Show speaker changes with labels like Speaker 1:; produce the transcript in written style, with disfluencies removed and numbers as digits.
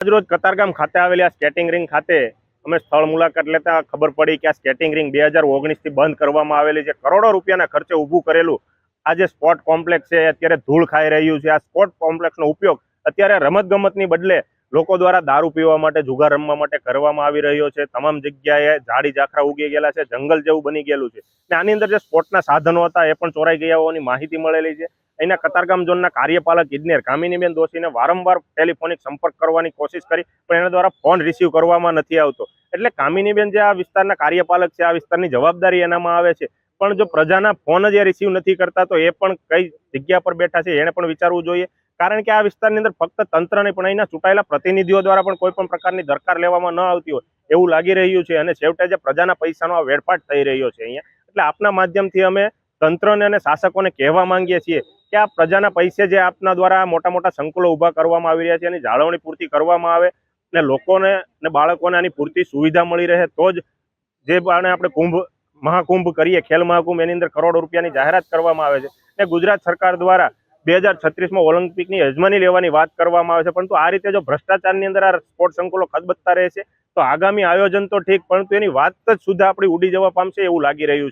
Speaker 1: આજરોજ કતારગામ ખાતે આવેલી આ સ્કેટિંગ રિંગ ખાતે અમે સ્થળ મુલાકાત લેતા ખબર પડી કે આ સ્કેટિંગ રિંગ 2019 થી બંધ કરવામાં આવેલી છે। કરોડો રૂપિયાના ખર્ચે ઊભું કરેલું આ જે સ્પોર્ટ કોમ્પ્લેક્સ છે અત્યારે ધૂળ ખાઈ રહ્યું છે। આ સ્પોર્ટ કોમ્પ્લેક્સનો ઉપયોગ અત્યારે રમતગમતની બદલે લોકો દ્વારા દારૂ પીવા માટે, જુગાર રમવા માટે કરવામાં આવી રહ્યો છે। તમામ જગ્યાએ ઝાડી ઝાખરા ઉગી ગયેલા છે, જંગલ જેવું બની ગયેલું છે ને આની અંદર જે સ્પોર્ટના સાધનો હતા એ પણ ચોરાઈ ગયા હોવાની માહિતી મળેલી છે। અહીંના કતારગામ ઝોનના કાર્યપાલક ઇજનેર કામિનીબેન દોશીને વારંવાર ટેલિફોનિક સંપર્ક કરવાની કોશિશ કરી પણ એના દ્વારા ફોન રિસીવ કરવામાં નથી આવતો। એટલે કામિનીબેન જે આ વિસ્તારના કાર્યપાલક છે, આ વિસ્તારની જવાબદારી એનામાં આવે છે, પણ જો પ્રજાના ફોન જ રિસીવ નથી કરતા તો એ પણ કઈ જગ્યા પર બેઠા છે એને પણ વિચારવું જોઈએ। કારણ કે આ વિસ્તારની અંદર ફક્ત તંત્ર નહીં પણ અહીંના ચૂંટાયેલા પ્રતિનિધિઓ દ્વારા પણ કોઈ પણ પ્રકારની દરકાર લેવામાં ન આવતી હોય એવું લાગી રહ્યું છે અને છેવટે જે પ્રજાના પૈસાનો આ વેડફાટ થઈ રહ્યો છે અહીંયા। એટલે આપના માધ્યમથી અમે તંત્રને અને શાસકોને કહેવા માંગીએ છીએ કે આ પ્રજાના પૈસે જે આપના દ્વારા મોટા મોટા સંકુલો ઊભા કરવામાં આવી રહ્યા છે એની જાળવણી પૂર્તિ કરવામાં આવે ને લોકોને ને બાળકોને આની પૂરતી સુવિધા મળી રહે તો જ જે બાણે આપણે મહાકુંભ કરીએ, ખેલ મહાકુંભ, એની અંદર કરોડો રૂપિયાની જાહેરાત કરવામાં આવે છે ને ગુજરાત સરકાર દ્વારા 2036માં ઓલિમ્પિકની યજમાની લેવાની વાત કરવામાં આવે છે। પરંતુ આ રીતે જો ભ્રષ્ટાચારની અંદર આ સ્પોર્ટ સંકુલો ખદબદતા રહેશે તો આગામી આયોજન તો ઠીક પરંતુ એની વાત જ સુદ્ધા આપણી ઉડી જવા પામશે એવું લાગી રહ્યું છે।